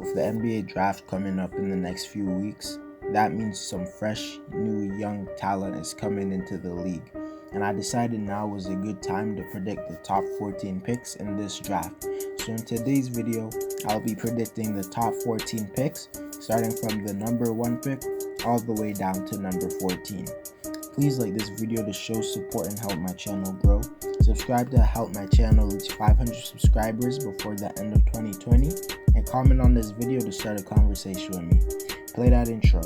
With the NBA draft coming up in the next few weeks, that means some fresh, new, young talent is coming into the league. And I decided now was a good time to predict the top 14 picks in this draft. So in today's video, I'll be predicting the top 14 picks, starting from the number 1 pick all the way down to number 14. Please like this video to show support and help my channel grow. Subscribe to help my channel reach 500 subscribers before the end of 2020. And comment on this video to start a conversation with me. Play that intro.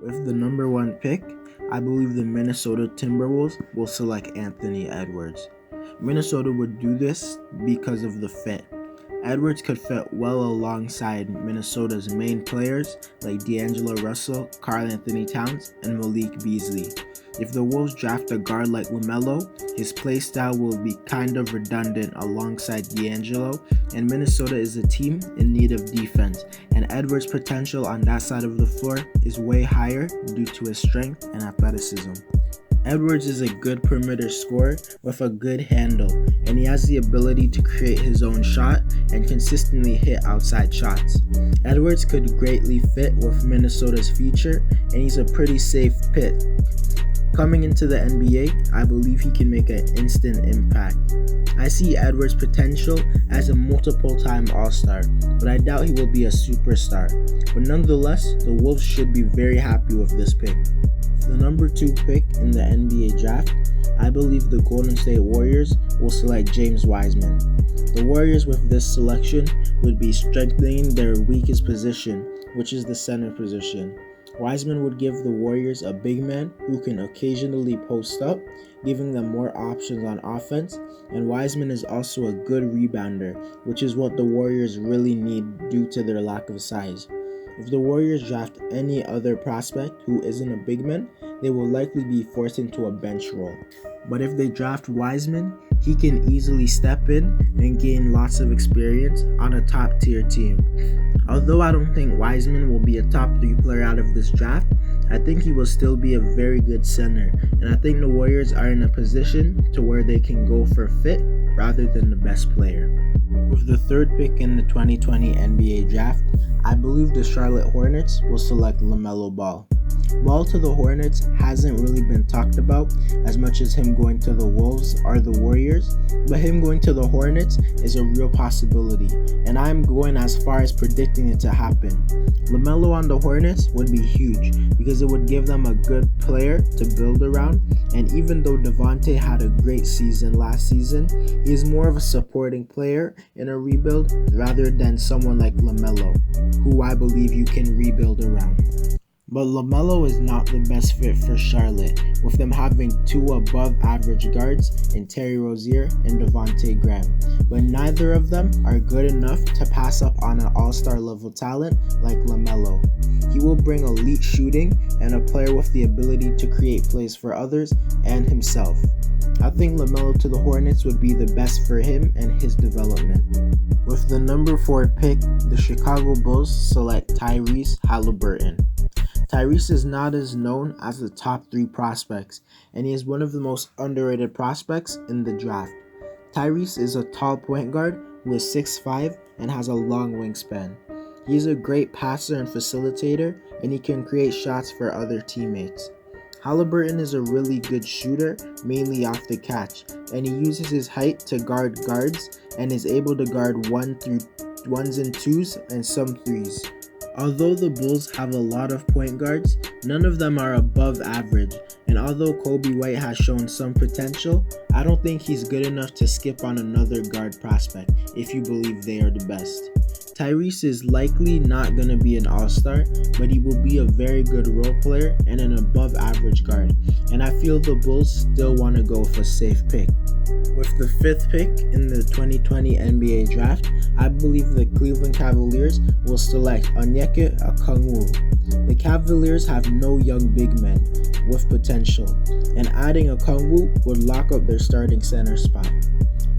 With the number 1 pick, I believe the Minnesota Timberwolves will select Anthony Edwards. Minnesota would do this because of the fit. Edwards could fit well alongside Minnesota's main players like D'Angelo Russell, Karl Anthony Towns, and Malik Beasley. If the Wolves draft a guard like Lamelo, his playstyle will be kind of redundant alongside D'Angelo, and Minnesota is a team in need of defense, and Edwards' potential on that side of the floor is way higher due to his strength and athleticism. Edwards is a good perimeter scorer with a good handle, and he has the ability to create his own shot and consistently hit outside shots. Edwards could greatly fit with Minnesota's future, and he's a pretty safe pick. Coming into the NBA, I believe he can make an instant impact. I see Edwards' potential as a multiple-time All-Star, but I doubt he will be a superstar. But nonetheless, the Wolves should be very happy with this pick. The number 2 pick in the NBA draft, I believe the Golden State Warriors will select James Wiseman. The Warriors with this selection would be strengthening their weakest position, which is the center position. Wiseman would give the Warriors a big man who can occasionally post up, giving them more options on offense, and Wiseman is also a good rebounder, which is what the Warriors really need due to their lack of size. If the Warriors draft any other prospect who isn't a big man, they will likely be forced into a bench role. But if they draft Wiseman, he can easily step in and gain lots of experience on a top tier team. Although I don't think Wiseman will be a top 3 player out of this draft, I think he will still be a very good center, and I think the Warriors are in a position to where they can go for fit rather than the best player. With the 3rd pick in the 2020 NBA draft, I believe the Charlotte Hornets will select Lamelo Ball. Ball to the Hornets hasn't really been talked about as much as him going to the Wolves or the Warriors, but him going to the Hornets is a real possibility, and I'm going as far as predicting it to happen. Lamelo on the Hornets would be huge because it would give them a good player to build around, and even though Devontae had a great season last season, he is more of a supporting player in a rebuild rather than someone like Lamelo, who I believe you can rebuild around. But Lamelo is not the best fit for Charlotte, with them having 2 above-average guards in Terry Rozier and Devontae Graham. But neither of them are good enough to pass up on an all-star level talent like Lamelo. He will bring elite shooting and a player with the ability to create plays for others and himself. I think Lamelo to the Hornets would be the best for him and his development. With the number 4 pick, the Chicago Bulls select Tyrese Haliburton. Tyrese is not as known as the top 3 prospects, and he is one of the most underrated prospects in the draft. Tyrese is a tall point guard who is 6'5" and has a long wingspan. He is a great passer and facilitator, and he can create shots for other teammates. Haliburton is a really good shooter, mainly off the catch, and he uses his height to guard guards and is able to guard 1s and 2s and some 3s. Although the Bulls have a lot of point guards, none of them are above average, and although Kobe White has shown some potential, I don't think he's good enough to skip on another guard prospect if you believe they are the best. Tyrese is likely not going to be an all-star, but he will be a very good role player and an above average guard, and I feel the Bulls still want to go with a safe pick. With the 5th pick in the 2020 NBA draft, I believe the Cleveland Cavaliers will select Onyeka Okoro. The Cavaliers have no young big men with potential, and adding a Kang Wu would lock up their starting center spot.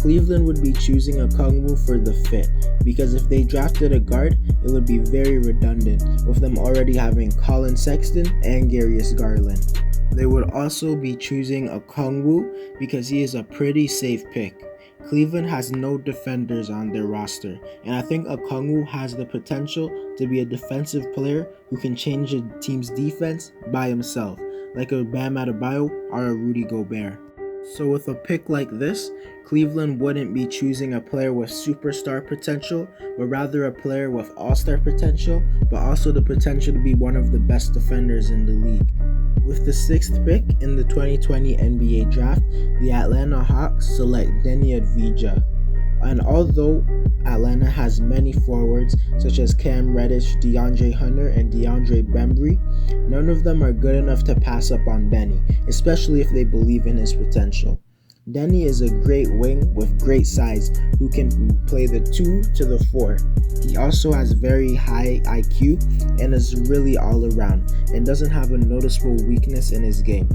Cleveland would be choosing a Kang Wu for the fit, because if they drafted a guard, it would be very redundant, with them already having Colin Sexton and Darius Garland. They would also be choosing a Kang Wu because he is a pretty safe pick. Cleveland has no defenders on their roster, and I think a Kang Wu has the potential to be a defensive player who can change a team's defense by himself, like a Bam Adebayo or a Rudy Gobert. So with a pick like this, Cleveland wouldn't be choosing a player with superstar potential, but rather a player with all-star potential, but also the potential to be one of the best defenders in the league. With the 6th pick in the 2020 NBA Draft, the Atlanta Hawks select Denny Advija. And although Atlanta has many forwards such as Cam Reddish, DeAndre Hunter, and DeAndre Bembry, none of them are good enough to pass up on Denny, especially if they believe in his potential. Denny is a great wing with great size who can play the 2 to the 4. He also has very high IQ and is really all around and doesn't have a noticeable weakness in his game.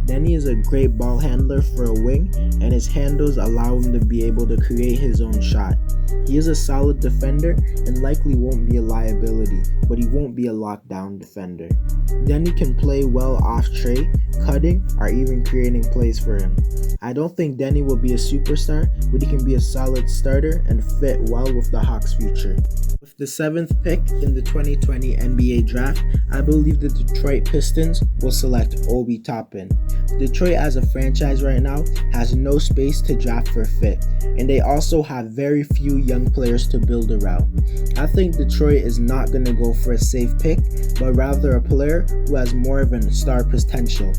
Denny is a great ball handler for a wing, and his handles allow him to be able to create his own shot. He is a solid defender and likely won't be a liability, but he won't be a lockdown defender. Denny can play well off Trey, cutting, or even creating plays for him. I don't think Denny will be a superstar, but he can be a solid starter and fit well with the Hawks' future. With the 7th pick in the 2020 NBA Draft, I believe the Detroit Pistons will select Obi Toppin. Detroit as a franchise right now has no space to draft for fit, and they also have very few young players to build around. I think Detroit is not going to go for a safe pick, but rather a player who has more of a star potential.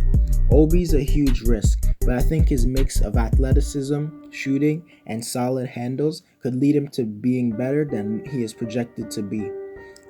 Obi's a huge risk, but I think his mix of athleticism, shooting, and solid handles could lead him to being better than he is projected to be.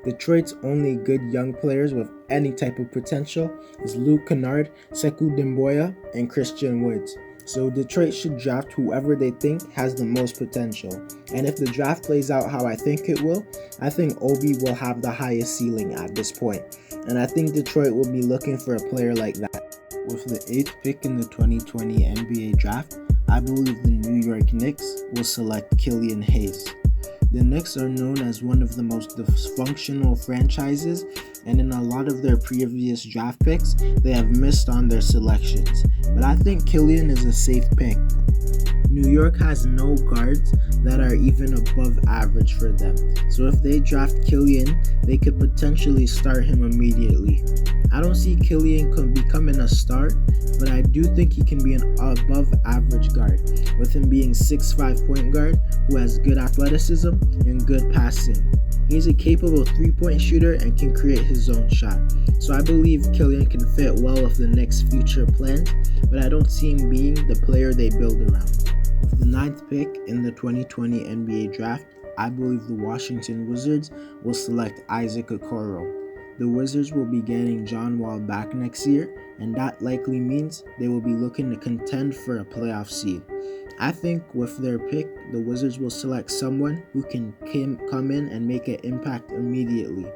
Detroit's only good young players with any type of potential is Luke Kennard, Sekou Doumbouya, and Christian Woods. So Detroit should draft whoever they think has the most potential. And if the draft plays out how I think it will, I think Obi will have the highest ceiling at this point. And I think Detroit will be looking for a player like that. With the 8th pick in the 2020 NBA Draft, I believe the New York Knicks will select Killian Hayes. The Knicks are known as one of the most dysfunctional franchises, and in a lot of their previous draft picks, they have missed on their selections. But I think Killian is a safe pick. New York has no guards that are even above average for them, so if they draft Killian, they could potentially start him immediately. I don't see Killian becoming a star, but I do think he can be an above average guard, with him being 6'5" point guard who has good athleticism and good passing. He's a capable 3-point shooter and can create his own shot, so I believe Killian can fit well with the Knicks' future plans, but I don't see him being the player they build around. With the 9th pick in the 2020 NBA Draft, I believe the Washington Wizards will select Isaac Okoro. The Wizards will be getting John Wall back next year, and that likely means they will be looking to contend for a playoff seed. I think with their pick, the Wizards will select someone who can come in and make an impact immediately.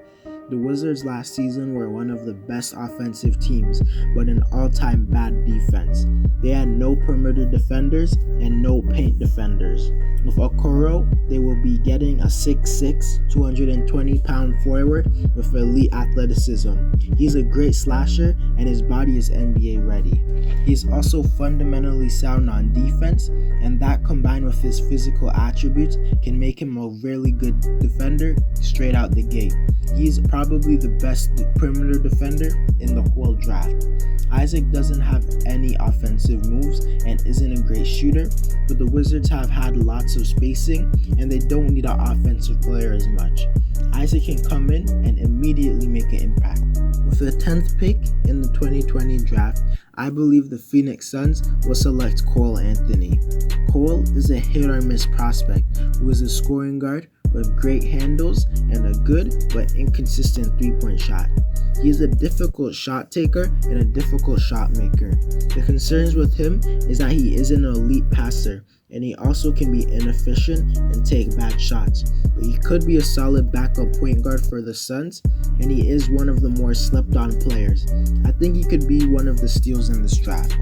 The Wizards last season were one of the best offensive teams, but an all-time bad defense. They had no perimeter defenders and no paint defenders. With Okoro, they will be getting a 6'6", 220-pound forward with elite athleticism. He's a great slasher and his body is NBA ready. He's also fundamentally sound on defense, and that combined with his physical attributes can make him a really good defender straight out the gate. He's probably the best perimeter defender in the whole draft. Isaac doesn't have any offensive moves and isn't a great shooter, but the Wizards have had lots of spacing and they don't need an offensive player as much. Isaac can come in and immediately make an impact. With the 10th pick in the 2020 draft, I believe the Phoenix Suns will select Cole Anthony. Cole is a hit-or-miss prospect who is a scoring guard with great handles and a good but inconsistent 3-point shot. He is a difficult shot taker and a difficult shot maker. The concerns with him is that he is an elite passer, and he also can be inefficient and take bad shots. But he could be a solid backup point guard for the Suns, and he is one of the more slept on players. I think he could be one of the steals in this draft.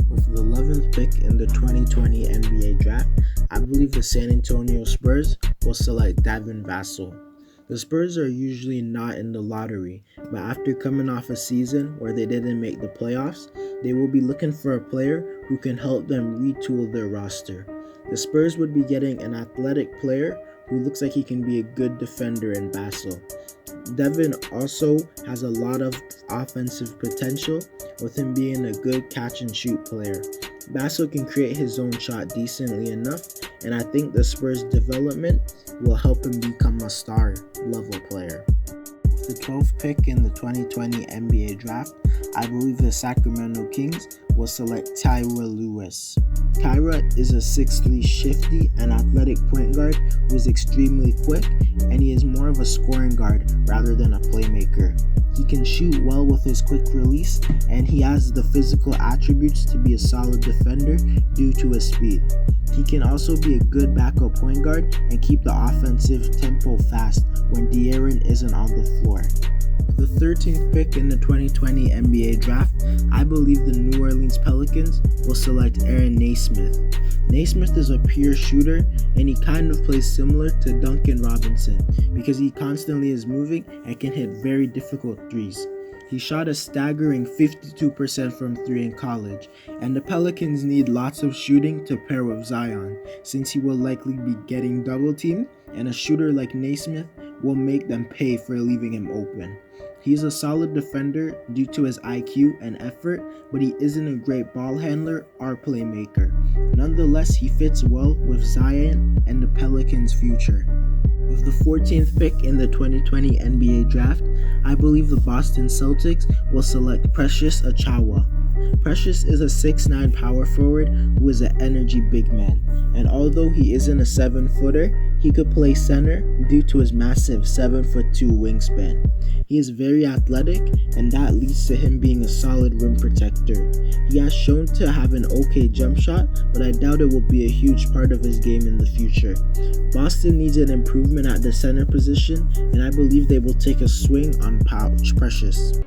With the 11th pick in the 2020 NBA draft, I believe the San Antonio Spurs will select Vassal. The Spurs are usually not in the lottery, but after coming off a season where they didn't make the playoffs, they will be looking for a player who can help them retool their roster. The Spurs would be getting an athletic player who looks like he can be a good defender in Vassal. Devin also has a lot of offensive potential, with him being a good catch and shoot player. Vassal can create his own shot decently enough, and I think the Spurs' development will help him become a star level player. With the 12th pick in the 2020 NBA draft, I believe the Sacramento Kings will select Taiwa Lewis. Taiwa is a 6'3" shifty and athletic point guard who is extremely quick, and he is more of a scoring guard rather than a playmaker. He can shoot well with his quick release, and he has the physical attributes to be a solid defender due to his speed. He can also be a good backup point guard and keep the offensive tempo fast when De'Aaron isn't on the floor. The 13th pick in the 2020 NBA draft, I believe the New Orleans Pelicans will select Erin Naysmith. Naysmith is a pure shooter, and he kind of plays similar to Duncan Robinson because he constantly is moving and can hit very difficult threes. He shot a staggering 52% from 3 in college, and the Pelicans need lots of shooting to pair with Zion, since he will likely be getting double teamed, and a shooter like Naysmith will make them pay for leaving him open. He's a solid defender due to his IQ and effort, but he isn't a great ball handler or playmaker. Nonetheless, he fits well with Zion and the Pelicans' future. With the 14th pick in the 2020 NBA draft, I believe the Boston Celtics will select Precious Achiuwa. Precious is a 6'9" power forward who is an energy big man, and although he isn't a 7-footer, he could play center due to his massive 7'2" wingspan. He is very athletic, and that leads to him being a solid rim protector. He has shown to have an okay jump shot, but I doubt it will be a huge part of his game in the future. Boston needs an improvement at the center position, and I believe they will take a swing on Precious.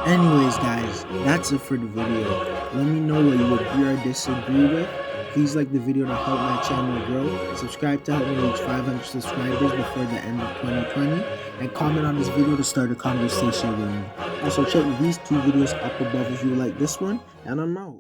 Anyways guys, that's it for the video. Let me know what you agree or disagree with. Please like the video to help my channel grow, subscribe to help me reach 500 subscribers before the end of 2020, and comment on this video to start a conversation with me. Also check these 2 videos up above if you like this one, and I'm out.